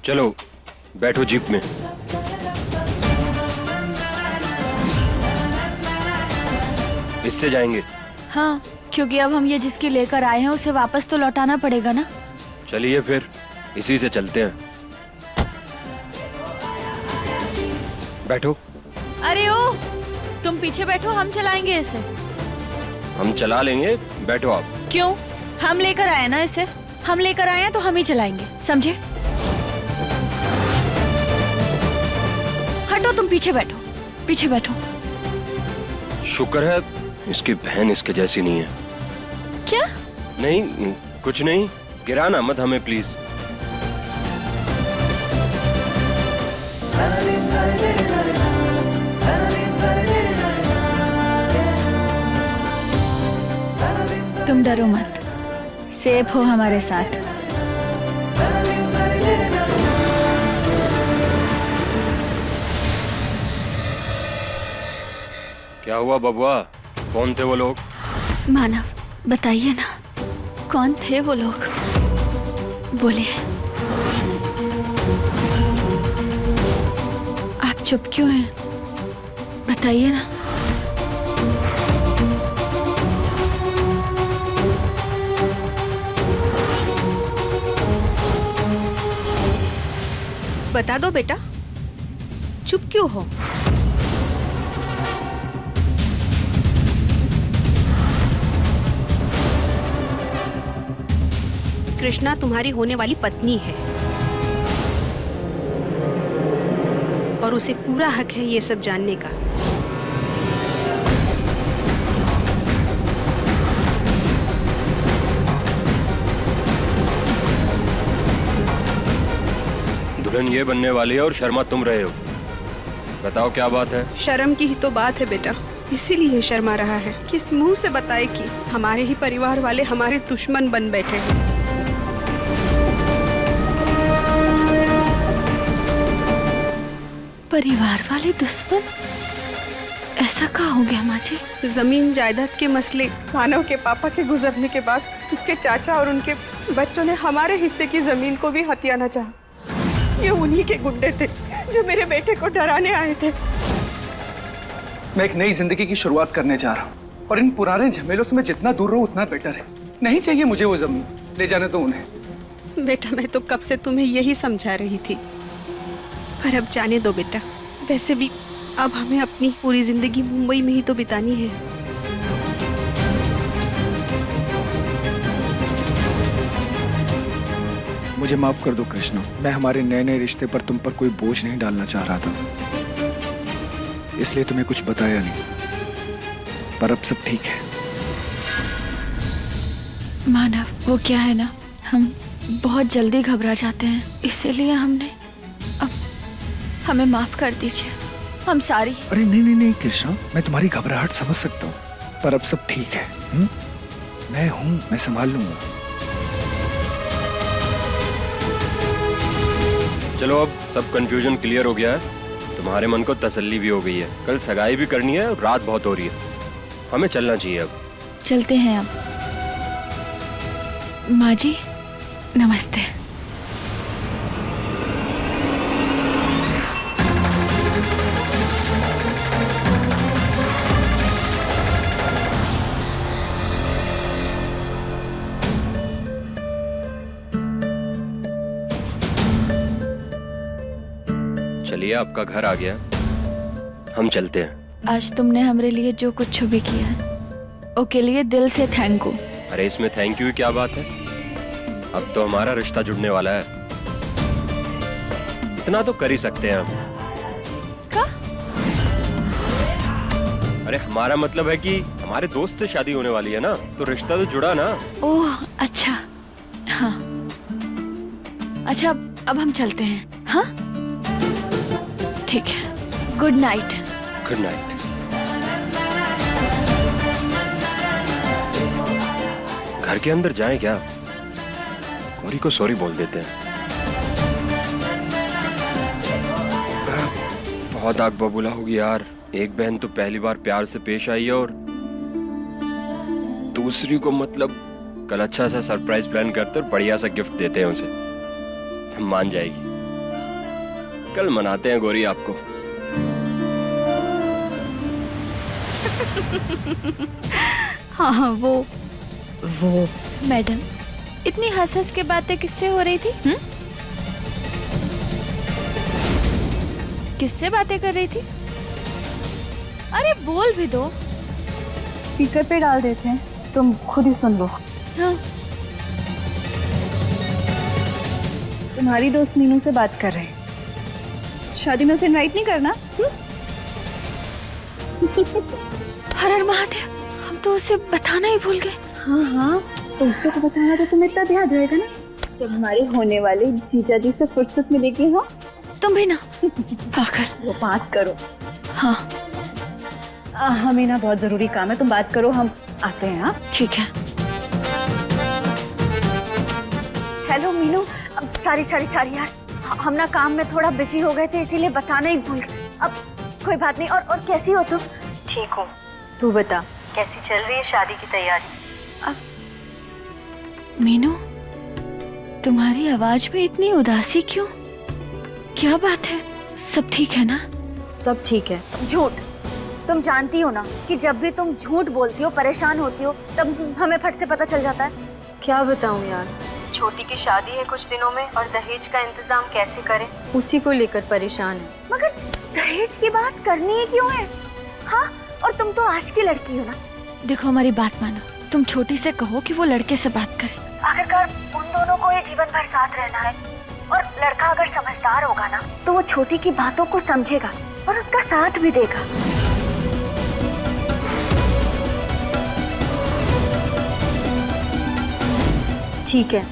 चलो बैठो जीप में। इससे जाएंगे। हाँ, क्योंकि अब हम ये जिसकी लेकर आए हैं उसे वापस तो लौटाना पड़ेगा ना। चलिए फिर इसी से चलते हैं। बैठो। अरे ओ, तुम पीछे बैठो, हम चलाएंगे इसे। हम चला लेंगे, बैठो आप। क्यों? हम लेकर आए ना इसे, हम लेकर आए हैं तो हम ही चलाएंगे, समझे? हटो, तुम पीछे बैठो, पीछे बैठो। शुक्र है इसकी बहन इसके जैसी नहीं है। क्या? नहीं कुछ नहीं, गिराना मत हमें प्लीज। तुम डरो मत, सेफ हो हमारे साथ। क्या हुआ बबुआ, कौन थे वो लोग? मानव, बताइए ना, कौन थे वो लोग? बोलिए। आप चुप क्यों हैं? बताइए ना। बता दो बेटा, चुप क्यों हो? कृष्णा तुम्हारी होने वाली पत्नी है और उसे पूरा हक है ये सब जानने का। दुल्हन ये बनने वाली है और शर्मा तुम रहे हो। बताओ क्या बात है? शर्म की ही तो बात है बेटा, इसीलिए शर्मा रहा है। किस मुंह से बताए कि हमारे ही परिवार वाले हमारे दुश्मन बन बैठे हैं। परिवार वाले दुश्मन? ऐसा कहाँ हो गया माँ जी? जमीन जायदाद के मसले, मानव के पापा के गुजरने के बाद उसके चाचा और उनके बच्चों ने हमारे हिस्से की जमीन को भी हथियाना चाहा। ये उन्हीं के गुंडे थे जो मेरे बेटे को डराने आए थे। मैं एक नई जिंदगी की शुरुआत करने जा रहा हूँ और इन पुराने झमेलों से मैं जितना दूर रहूं उतना बेटर है। नहीं चाहिए मुझे वो जमीन, ले जाने दो उन्हें। बेटा मैं तो कब से तुम्हें यही समझा रही थी, पर अब जाने दो बेटा। वैसे भी अब हमें अपनी पूरी जिंदगी मुंबई में ही तो बितानी है। मुझे माफ कर दो कृष्णा, मैं हमारे नए नए रिश्ते पर तुम पर कोई बोझ नहीं डालना चाह रहा था, इसलिए तुम्हें कुछ बताया नहीं। पर अब सब ठीक है। मानव, वो क्या है ना, हम बहुत जल्दी घबरा जाते हैं, इसीलिए हमने अब हमें माफ कर दीजिए, हम सारी। अरे नहीं नहीं नहीं कृष्णा, मैं तुम्हारी घबराहट समझ सकता हूँ, पर अब सब ठीक है। मैं हूँ, मैं संभाल लूंगा। चलो अब सब कंफ्यूजन क्लियर हो गया है, तुम्हारे मन को तसल्ली भी हो गई है। कल सगाई भी करनी है और रात बहुत हो रही है, हमें चलना चाहिए अब। चलते हैं अब। माँ जी नमस्ते। चलिए आपका घर आ गया, हम चलते हैं। आज तुमने हमारे लिए जो कुछ भी किया है उसके लिए दिल से थैंक यू। अरे इसमें थैंक यू की क्या बात है, अब तो हमारा रिश्ता जुड़ने वाला है, इतना तो कर ही सकते हैं हम। क्या? अरे हमारा मतलब है कि हमारे दोस्त से शादी होने वाली है ना, तो रिश्ता तो जुड़ा ना। ओह अच्छा, हाँ अच्छा, अब हम चलते हैं। हाँ ठीक है, गुड नाइट। Good night. घर के अंदर जाएं क्या? गौरी को सॉरी बोल देते हैं। बहुत आग बबूला होगी यार, एक बहन तो पहली बार प्यार से पेश आई है और दूसरी को मतलब कल अच्छा सा सरप्राइज प्लान करते और बढ़िया सा गिफ्ट देते हैं उसे, मान जाएगी। कल मनाते हैं गोरी आपको। हाँ वो मैडम इतनी हंस हंस के बातें किससे हो रही थी? किससे बातें कर रही थी? अरे बोल भी दो। स्पीकर पे डाल देते हैं, तुम खुद ही सुन लो। हाँ। तुम्हारी दोस्त मीनू से बात कर रहे हैं। शादी में उसे इनवाइट नहीं करना? हर हर महादेव, हम तो उसे बताना ही भूल गए। हाँ, दोस्तों को बताना तो तुम्हें तब याद रहेगा ना, जब हमारे होने वाले जीजा जी से फुर्सत मिलेगी। हाँ तुम भी ना पागल। वो बात करो। हाँ हमें ना बहुत जरूरी काम है, तुम बात करो, हम आते हैं। हाँ ठीक है। हेलो मीनू, सारी यार, हम ना काम में थोड़ा बिजी हो गए थे, इसीलिए बताना ही भूल गए। अब कोई बात नहीं। और कैसी हो तुम? ठीक हूँ, तू बता कैसी चल रही है शादी की तैयारी? मीनू, तुम्हारी आवाज में इतनी उदासी क्यों? क्या बात है? सब ठीक है ना? सब ठीक है। झूठ, तुम जानती हो ना कि जब भी तुम झूठ बोलती हो, परेशान होती हो, तब हमें फट से पता चल जाता है। क्या बताऊँ यार, छोटी की शादी है कुछ दिनों में और दहेज का इंतजाम कैसे करें, उसी को लेकर परेशान है। मगर दहेज की बात करनी ही क्यों है? हाँ, और तुम तो आज की लड़की हो ना। देखो हमारी बात मानो, तुम छोटी से कहो कि वो लड़के से बात करे। आखिरकार उन दोनों को ये जीवन भर साथ रहना है, और लड़का अगर समझदार होगा ना तो वो छोटी की बातों को समझेगा और उसका साथ भी देगा। ठीक है,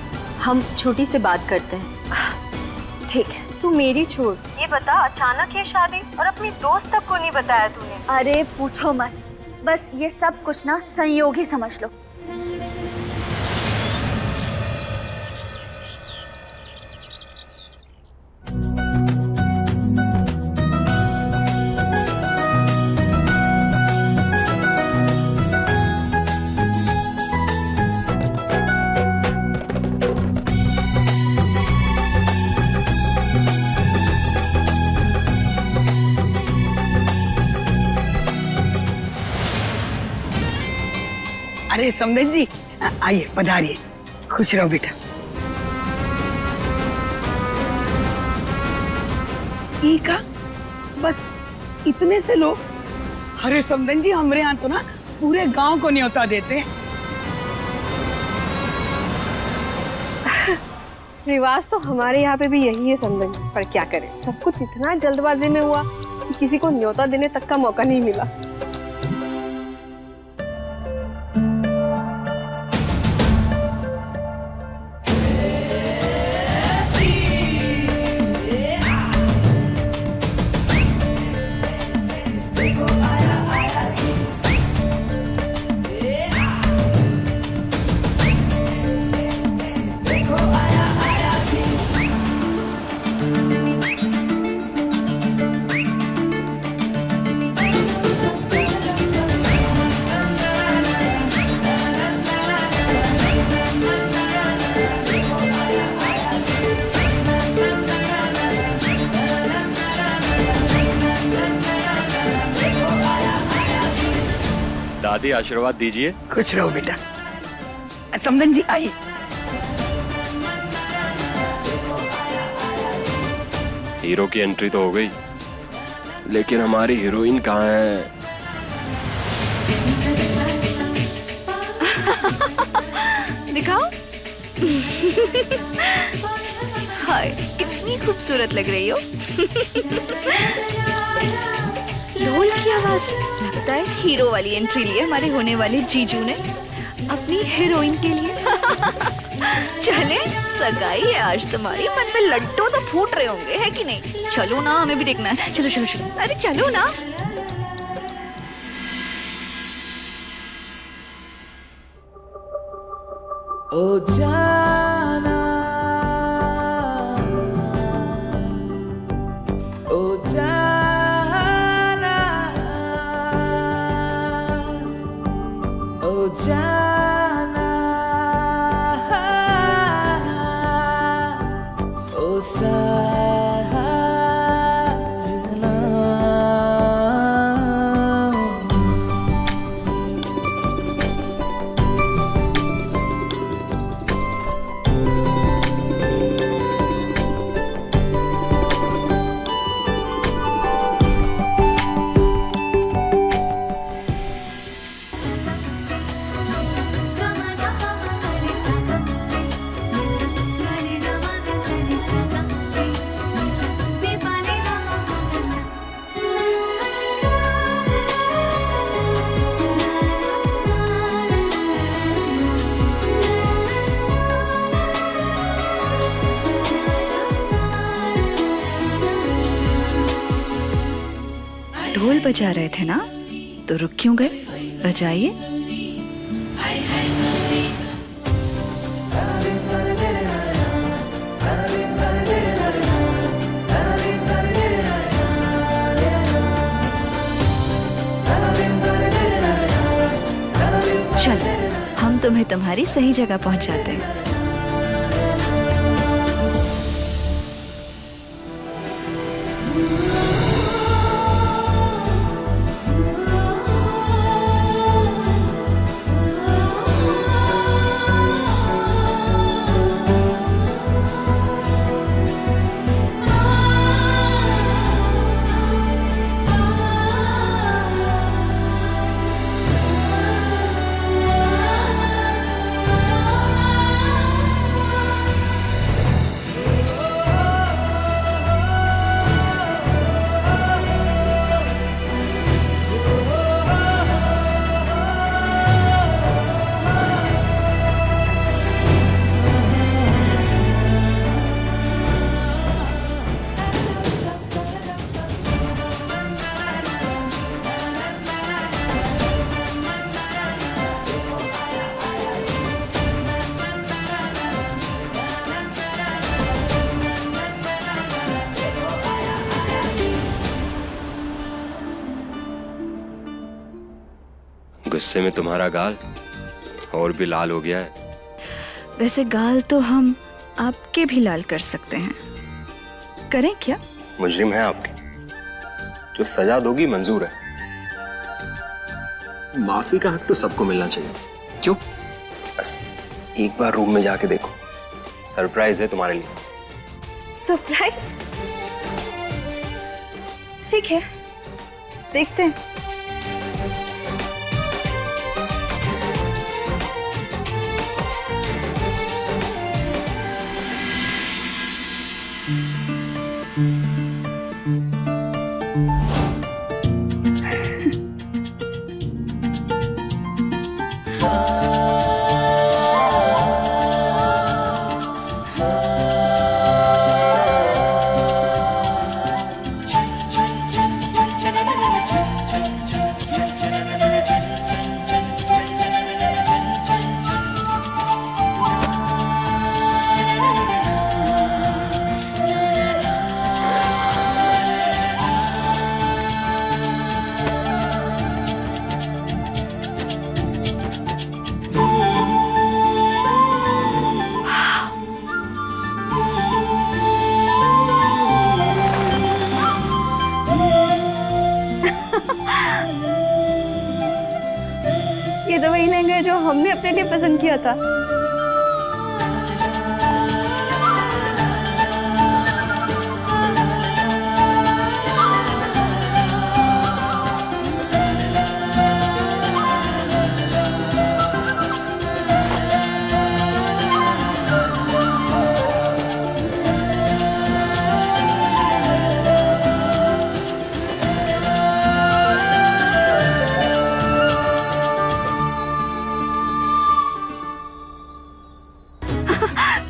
हम छोटी से बात करते हैं। ठीक है। तू मेरी छोड़, ये बता अचानक ये शादी और अपनी दोस्त तक को नहीं बताया तूने? अरे पूछो मत, बस ये सब कुछ ना संयोग ही समझ लो। अरे समदन जी, आइए पधारिए, खुश रहो बेटा। ई का बस इतने से लोग? अरे समदन जी, हमारे यहाँ तो ना पूरे गांव को न्योता देते हैं। रिवाज तो हमारे यहाँ पे भी यही है समदन, पर क्या करें, सब कुछ इतना जल्दबाजी में हुआ कि किसी को न्योता देने तक का मौका नहीं मिला। दादी आशीर्वाद दीजिए। खुश रहो बेटा। समदन जी आइए। हीरो की एंट्री तो हो गई, लेकिन हमारी हीरोइन कहाँ है? दिखाओ। हाय, कितनी खूबसूरत लग रही हो। ढोल की आवाज, लगता है हीरो वाली एंट्री ली है हमारे होने वाले जीजू ने अपनी हीरोइन के लिए। चले, सगाई है आज तुम्हारी, मन में लड्डू तो फूट रहे होंगे, है कि नहीं? चलो ना, हमें भी देखना है। चलो चलो चलो, अरे चलो ना। ओ जाना, ओ जाना, ओ जाना, ओ सहारा। ढोल बजा रहे थे ना, तो रुक क्यों गए? बजाइए। चलो, हम तुम्हें तुम्हारी सही जगह पहुंचाते हैं। गुस्से में तुम्हारा गाल और भी लाल हो गया है। वैसे गाल तो हम आपके भी लाल कर सकते हैं। करें क्या? मुजरिम है आपके, जो सजा दोगी मंजूर है। माफी का हक तो सबको मिलना चाहिए। क्यों? बस एक बार रूम में जाके देखो, सरप्राइज है तुम्हारे लिए। सरप्राइज? ठीक है, देखते हैं। ये तो वही लहंगा है जो हमने अपने लिए पसंद किया था।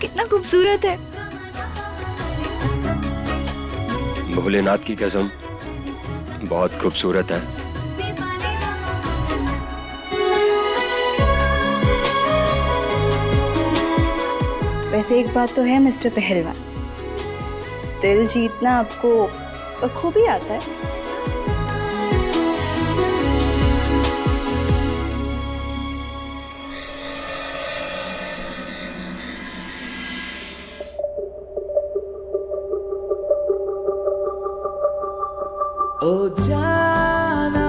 कितना खूबसूरत है। भोलेनाथ की कसम, बहुत खूबसूरत है। वैसे एक बात तो है मिस्टर पहलवान, दिल जीतना आपको बखूबी आता है। ओ जाना,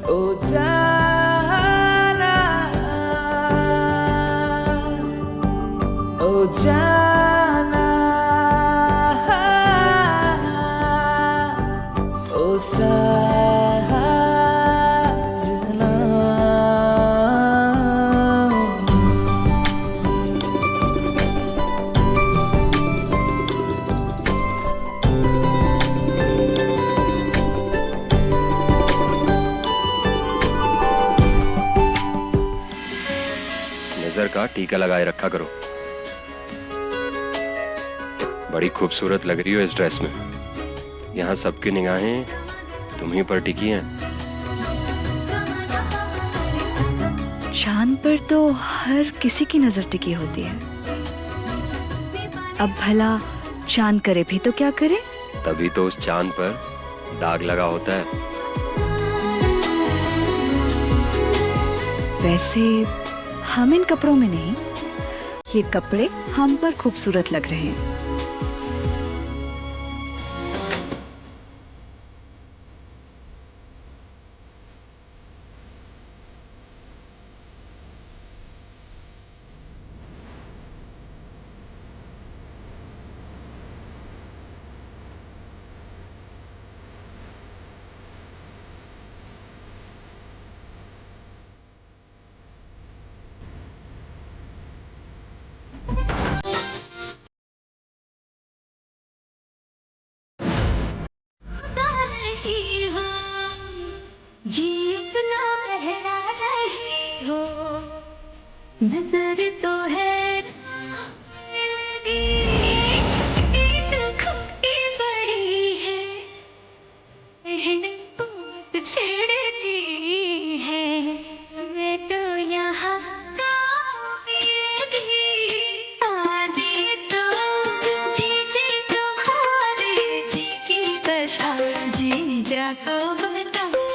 ओ जाना, ओ जाना, ओ साजना। नजर का टीका लगाए रखा करो, बड़ी खूबसूरत लग रही हो इस ड्रेस में। यहाँ सबकी निगाहें तुम्हीं पर टिकी हैं। चांद पर तो हर किसी की नजर टिकी होती है। अब भला चांद करे भी तो क्या करे? तभी तो उस चांद पर दाग लगा होता है। वैसे हम इन कपड़ों में नहीं, ये कपड़े हम पर खूबसूरत लग रहे हैं। नजर तो है बड़ी है छेड़ती है। मैं तो यहाँ जी जा को बताए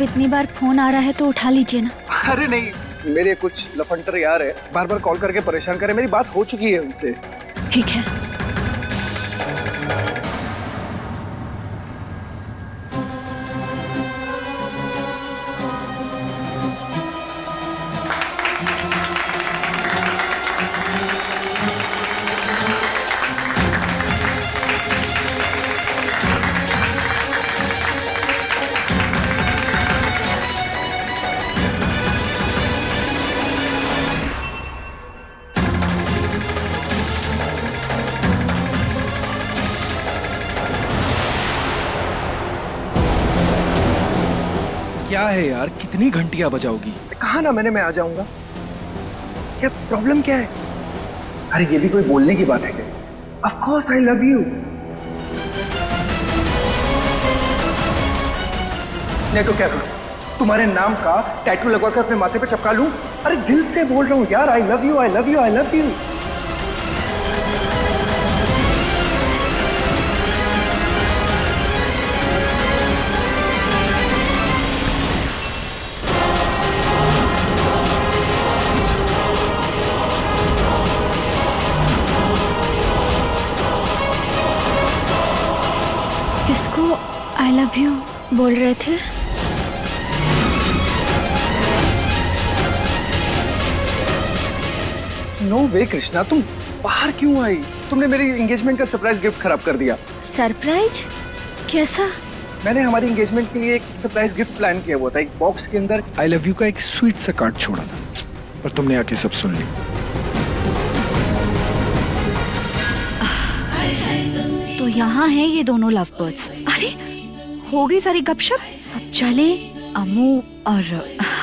अब इतनी बार फोन आ रहा है तो उठा लीजिए ना। अरे नहीं, मेरे कुछ लफंटर यार है, बार बार कॉल करके परेशान करे। मेरी बात हो चुकी है उनसे। ठीक है। क्या है यार, कितनी घंटियां बजाओगी? कहा ना मैंने मैं आ जाऊंगा। क्या प्रॉब्लम क्या है? अरे ये भी कोई बोलने की बात है क्या? Of course I love you. नहीं तो क्या करूं? तुम्हारे नाम का टैटू लगवाकर अपने माथे पे चिपका लूं? अरे दिल से बोल रहा हूं यार, I love you, I love you, I love you. किसको आई लव यू बोल रहे थे? नो वे कृष्णा, तुम बाहर क्यों आई? तुमने मेरी एंगेजमेंट का सरप्राइज गिफ्ट खराब कर दिया। सरप्राइज? कैसा? मैंने हमारी एंगेजमेंट के लिए एक सरप्राइज गिफ्ट प्लान किया हुआ था। एक बॉक्स के अंदर आई लव यू का एक स्वीट सा कार्ड छोड़ा था, पर तुमने आके सब सुन लिया। तो यहाँ हैं ये दोनों लव बर्ड्स। अरे हो गई सारी गपशप, अब चले। अम्मू और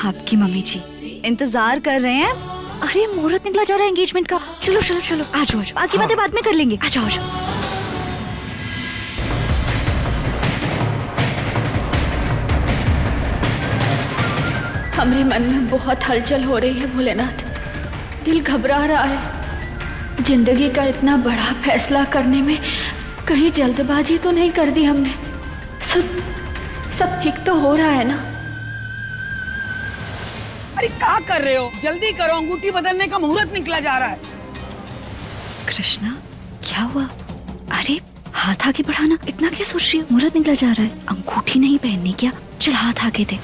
आपकी मम्मी जी इंतजार कर रहे हैं। अरे मुहूर्त निकला जा रहा है एंगेजमेंट का। चलो चलो चलो, आ जाओ, बाकी बातें बाद में कर लेंगे। आ जाओ आ जाओ। हमारे मन में बहुत हलचल हो रही है भोलेनाथ। दिल घबरा रहा है। जिंदगी का इतना बड़ा फैसला करने में कहीं जल्दबाजी तो नहीं कर दी हमने? सब ठीक तो हो रहा है ना? अरे क्या कर रहे हो? जल्दी करो, अंगूठी बदलने का मुहूर्त निकला जा रहा है। कृष्णा क्या हुआ? अरे हाथ आगे बढ़ाना, इतना क्या सोच रही हो? मुहूर्त निकला जा रहा है, अंगूठी नहीं पहननी क्या? चल हाथ आगे दे।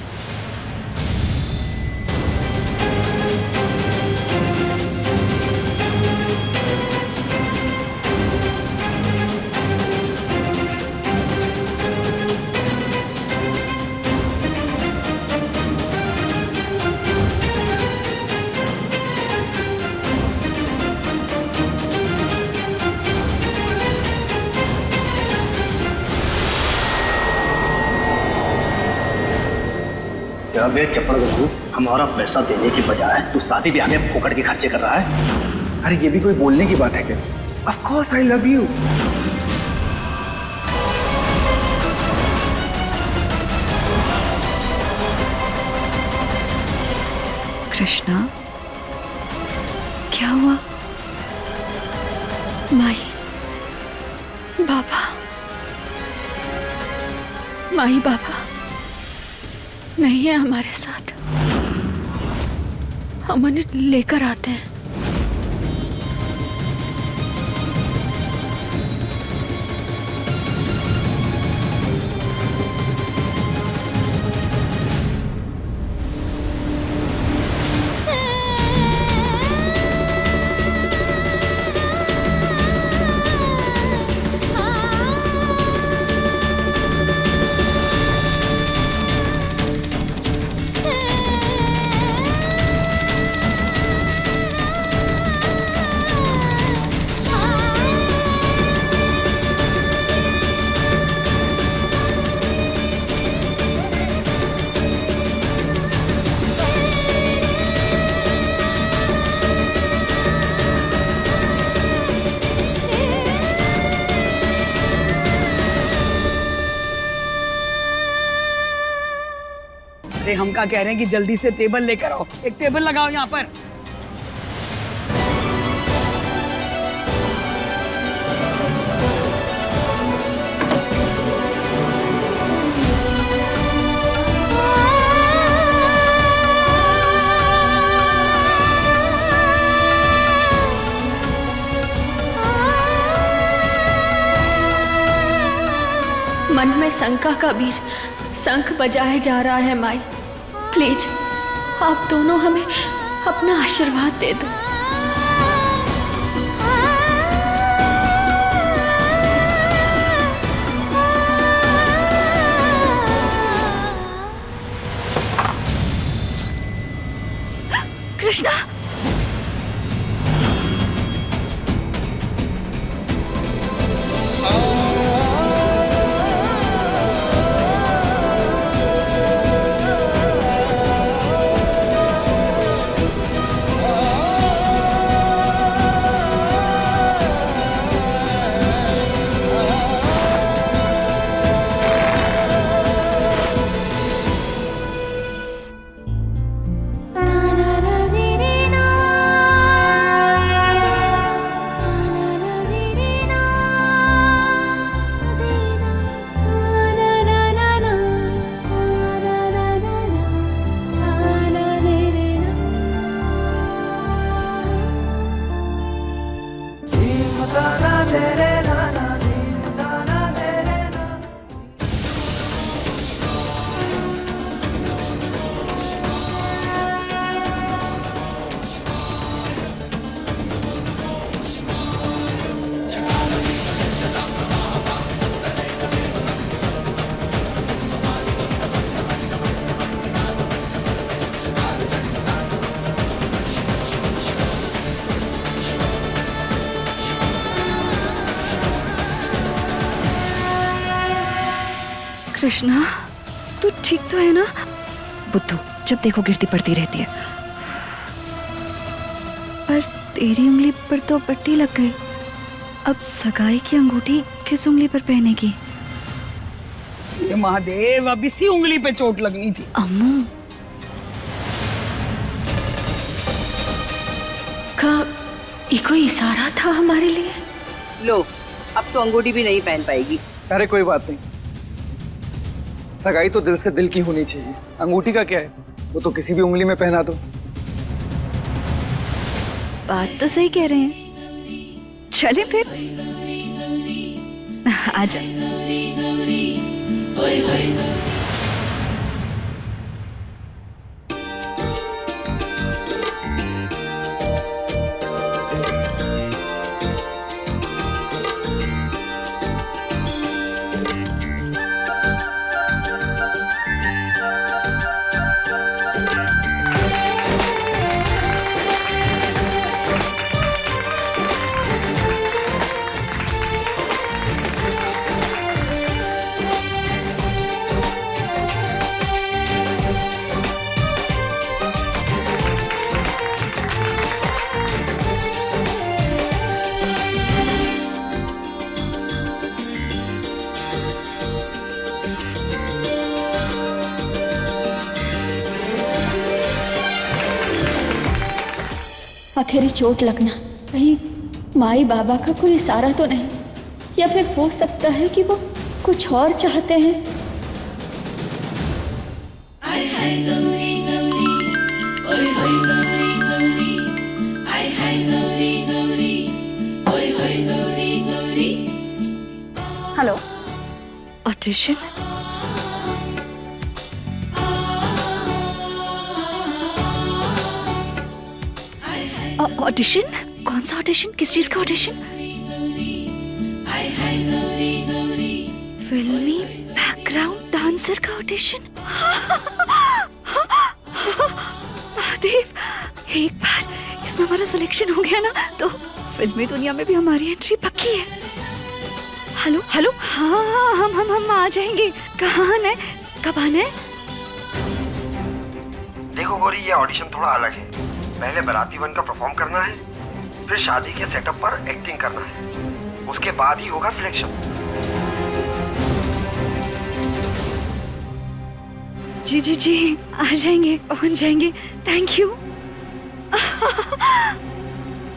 वे चप्पल को हमारा पैसा देने की बजाय तू शादी ब्याह में फोकट के खर्चे कर रहा है। अरे ये भी कोई बोलने की बात है क्या? Of course I love you. Krishna क्या हुआ? माई बाबा नहीं है हमारे साथ। हम उन्हें लेकर आते हैं। अरे हम क्या कह रहे हैं कि जल्दी से टेबल लेकर आओ। एक टेबल लगाओ यहाँ पर। शंका का बीज शंख बजाए जा रहा है माई। प्लीज आप दोनों हमें अपना आशीर्वाद दे दो। कृष्णा, कृष्णा, तू ठीक तो है ना? बुद्धू जब देखो गिरती पड़ती रहती है। पर तेरी उंगली पर तो पट्टी लग गई। अब सगाई की अंगूठी किस उंगली पर पहनेगी? ये महादेव, अब इसी उंगली पे चोट लगनी थी। अम्मू का ये कोई इशारा था हमारे लिए? लो, अब तो अंगूठी भी नहीं पहन पाएगी। अरे कोई बात नहीं, सगाई तो दिल से दिल की होनी चाहिए। अंगूठी का क्या है, वो तो किसी भी उंगली में पहना दो। बात तो सही कह रहे हैं। चले फिर, आजा। आखिरी चोट लगना कहीं माई बाबा का कोई इशारा तो नहीं, या फिर हो सकता है कि वो कुछ और चाहते हैं। Hello, audition? ऑडिशन? कौन सा ऑडिशन? किस चीज का ऑडिशन? फिल्मी बैकग्राउंड डांसर का ऑडिशन? महादेव, एक बार इसमें हमारा सिलेक्शन हो गया ना तो फिल्मी दुनिया में भी हमारी एंट्री पक्की है। हेलो हेलो, हाँ हम आ जाएंगे। कहाँ है, कब आना है? देखो गौरी, ये ऑडिशन थोड़ा अलग है। पहले बाराती बनकर परफॉर्म करना है, फिर शादी के सेटअप पर एक्टिंग करना है, उसके बाद ही होगा सिलेक्शन। जी जी जी, आ जाएंगे, पहुंच जाएंगे। Thank you.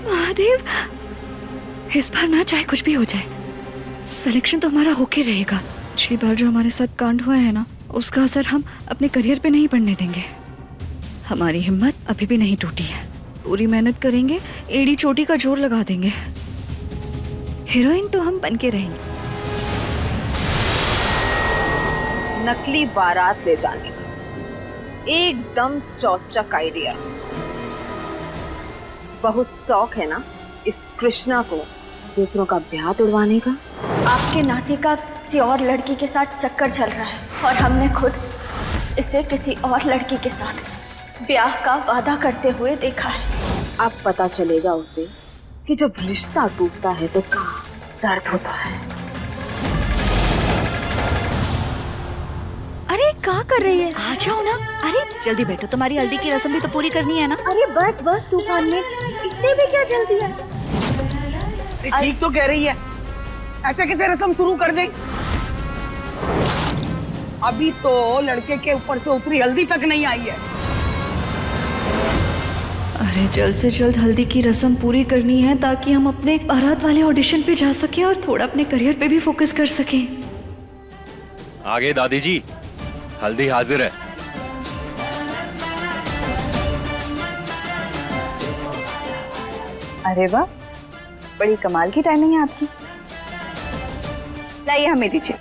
महादेव, इस बार ना चाहे कुछ भी हो जाए, सिलेक्शन तो हमारा होके रहेगा। पिछली बार जो हमारे साथ कांड हुआ है ना, उसका असर हम अपने करियर पे नहीं पड़ने देंगे। हमारी हिम्मत अभी भी नहीं टूटी है। पूरी मेहनत करेंगे, एड़ी चोटी का जोर लगा देंगे। हीरोइन तो हम बन के रहेंगे। नकली बारात ले जाने का। एकदम चौचक आइडिया। बहुत शौक है ना इस कृष्णा को दूसरों का ब्याह तुड़वाने का। आपके नाती का किसी और लड़की के साथ चक्कर चल रहा है और हमने खुद इसे किसी और लड़की के साथ ब्याह का वादा करते हुए देखा है। अब पता चलेगा उसे कि जब रिश्ता टूटता है तो क्या दर्द होता है। अरे क्या कर रही है? आ जाओ ना। अरे जल्दी बैठो, तुम्हारी हल्दी की रस्म भी तो पूरी करनी है ना। अरे बस बस तूफान में इतने भी क्या जल्दी है? ठीक तो कह रही है, ऐसे कैसे रस्म शुरू कर दें? अभी तो लड़के के ऊपर से उतरी हल्दी तक नहीं आई है। अरे जल्द से जल्द हल्दी की रस्म पूरी करनी है ताकि हम अपने बारात वाले ऑडिशन पे जा सकें और थोड़ा अपने करियर पे भी फोकस कर सकें। आगे दादी जी, हल्दी हाजिर है। अरे वाह, बड़ी कमाल की टाइमिंग है आपकी। लाइए हमें दीजिए।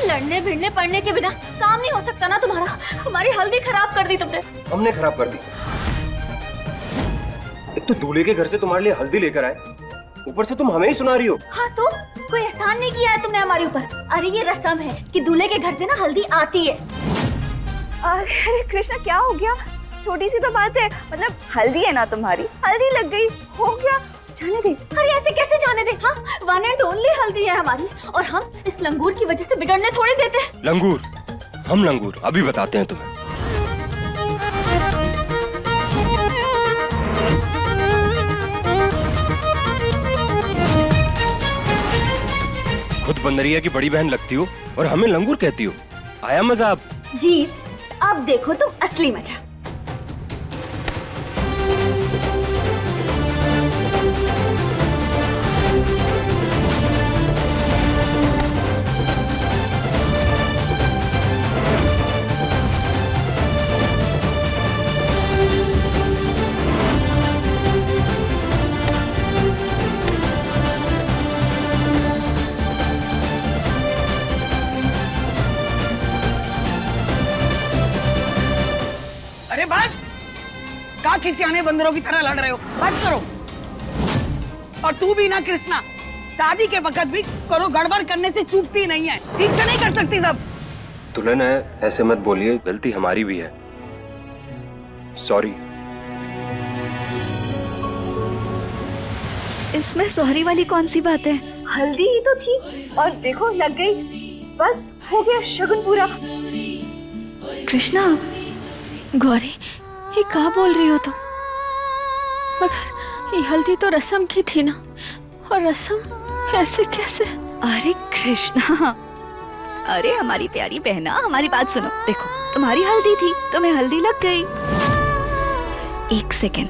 लड़ने भिड़ने पड़ने के बिना काम नहीं हो सकता ना तुम्हारा। हमारी हल्दी खराब कर दी तुमने। हमने खराब कर दी? एक तो दूल्हे के घर से तुम्हारे लिए हल्दी लेकर आए, ऊपर से तुम हमें ही सुना रही हो। हाँ तो कोई एहसान नहीं किया है तुमने हमारे ऊपर। अरे ये रस्म है कि दूल्हे के घर से ना हल्दी आती है। अरे कृष्णा क्या हो गया? छोटी सी तो बात है, मतलब हल्दी है ना तुम्हारी, हल्दी लग गई, हो गया, जाने दे। अरे ऐसे कैसे जाने दे? हाँ, वन एंड ओनली हल्दी है हमारी और हम इस लंगूर की वजह से बिगड़ने थोड़ी देते हैं। लंगूर? हम लंगूर? अभी बताते हैं तुम्हें। खुद बंदरिया की बड़ी बहन लगती हो और हमें लंगूर कहती हो। आया मजा अब? जी, अब देखो तुम असली मजा। अरे बस, क्या खिसियाने बंदरों की तरह लड़ रहे हो? बस करो। और तू भी ना कृष्णा, शादी के वक्त भी करो गड़बड़ करने से चूकती नहीं है। ठीक से नहीं कर सकती सब। दुल्हन है, ऐसे मत बोलिए, गलती हमारी भी है। सॉरी। इसमें सॉरी वाली कौन सी बात है? हल्दी ही तो थी और देखो लग गई, बस हो गया शगुन पूरा। कृष्णा, गौरी, ये क्या बोल रही हो तुम? मगर ये हल्दी तो रस्म की थी ना, और रस्म कैसे कैसे? अरे कृष्णा, अरे हमारी प्यारी बहना, हमारी बात सुनो। देखो तुम्हारी हल्दी थी, तुम्हें हल्दी लग गई। एक सेकेंड।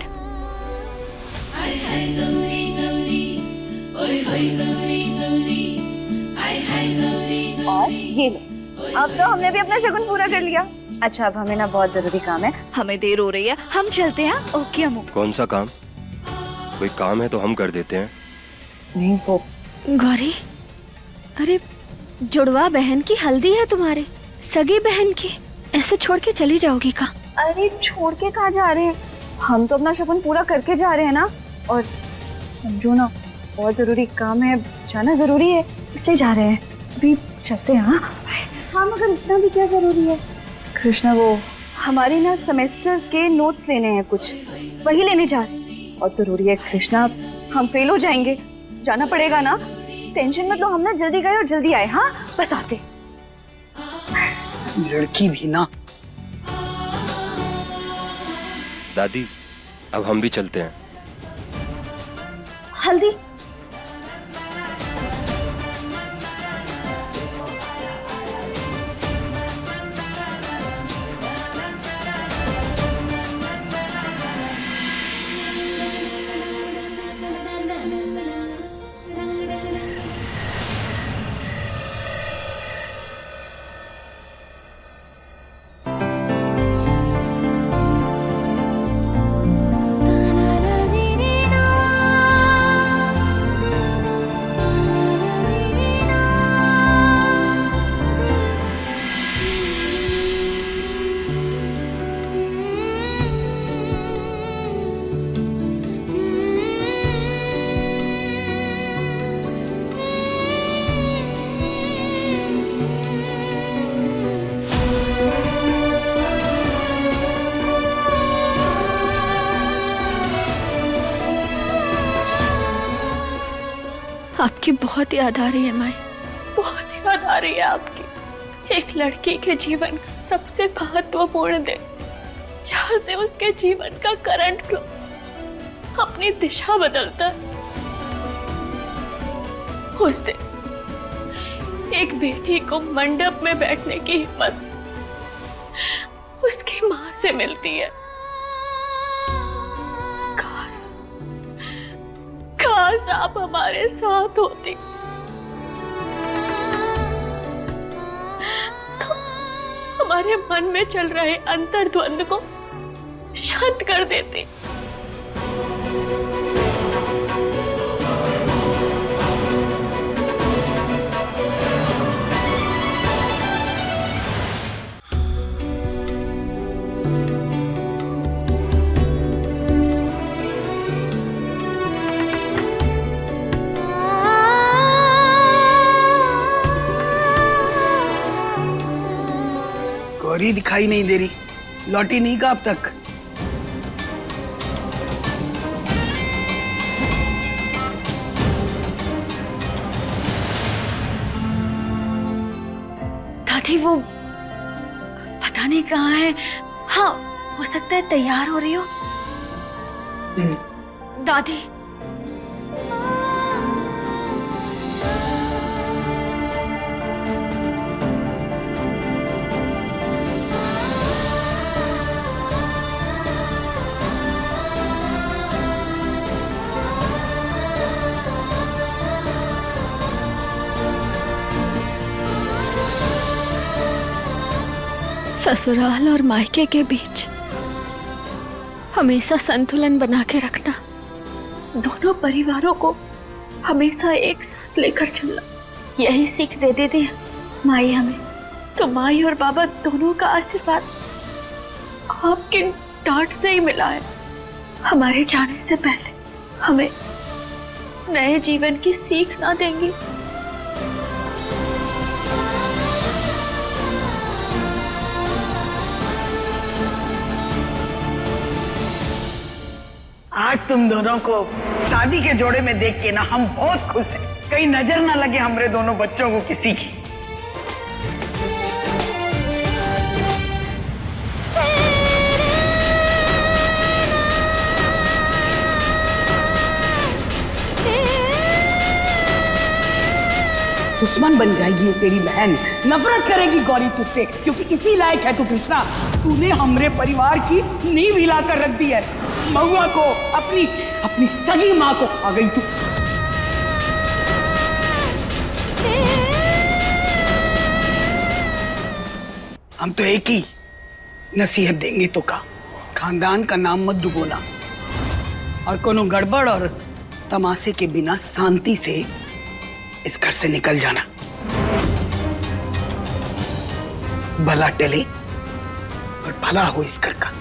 और ये लो, अब तो हमने भी अपना शगुन पूरा कर लिया। अच्छा अब हमें ना बहुत जरूरी काम है, हमें देर हो रही है, हम चलते हैं। ओके अम्मू। कौन सा काम? कोई काम है तो हम कर देते हैं। नहीं वो गौरी, अरे जुड़वा बहन की हल्दी है तुम्हारे, सगी बहन की, ऐसे छोड़ के चली जाओगी का? अरे छोड़ के कहाँ जा रहे हैं, हम तो अपना शगुन पूरा करके जा रहे हैं ना। और समझो ना, बहुत जरूरी काम है, जाना जरूरी है, इसलिए जा रहे हैं। अभी चलते हैं। हाँ मगर इतना भी क्या जरूरी है? कृष्णा वो हमारे ना सेमेस्टर के नोट्स लेने हैं, कुछ वही लेने जा रहे हैं। बहुत जरूरी है कृष्णा, हम फेल हो जाएंगे, जाना पड़ेगा ना। टेंशन मत लो, हम ना जल्दी गए और जल्दी आए। हाँ बस आते। लड़की भी ना। दादी अब हम भी चलते हैं। हल्दी आपकी बहुत याद आ रही है माई, बहुत याद आ रही है आपकी। एक लड़की के जीवन का सबसे महत्वपूर्ण दिन, जहां से उसके जीवन का करंट फ्लो अपनी दिशा बदलता है। उस दिन एक बेटी को मंडप में बैठने की हिम्मत उसकी मां से मिलती है। काश आप हमारे साथ होती तो हमारे मन में चल रहे अंतर्द्वंद को शांत कर देती। गौरी दिखाई नहीं दे रही, लौटी नहीं का अब तक? दादी वो पता नहीं कहाँ है। हाँ हो सकता है तैयार हो रही हो। दादी ससुराल और मायके के बीच हमेशा संतुलन बना के रखना, दोनों परिवारों को हमेशा एक साथ लेकर चलना, यही सीख दे देती है माई हमें। तो माई और बाबा दोनों का आशीर्वाद आपके डांट से ही मिला है। हमारे जाने से पहले हमें नए जीवन की सीख ना देंगी। आज तुम दोनों को शादी के जोड़े में देख के ना हम बहुत खुश हैं। कहीं नजर ना लगे हमरे दोनों बच्चों को किसी की। दुश्मन बन जाएगी ये तेरी बहन, नफरत करेगी गौरी तुझसे, क्योंकि इसी लायक है तू कृष्णा। तूने हमरे परिवार की नींव हिलाकर रख दी है। महुआ को अपनी सगी माँ को आ गई तू। हम तो एक ही नसीहत देंगे तो का, खानदान का नाम मत डुबोना और कोनो गड़बड़ और तमाशे के बिना शांति से इस घर से निकल जाना। भला टले और भला हो इस घर का।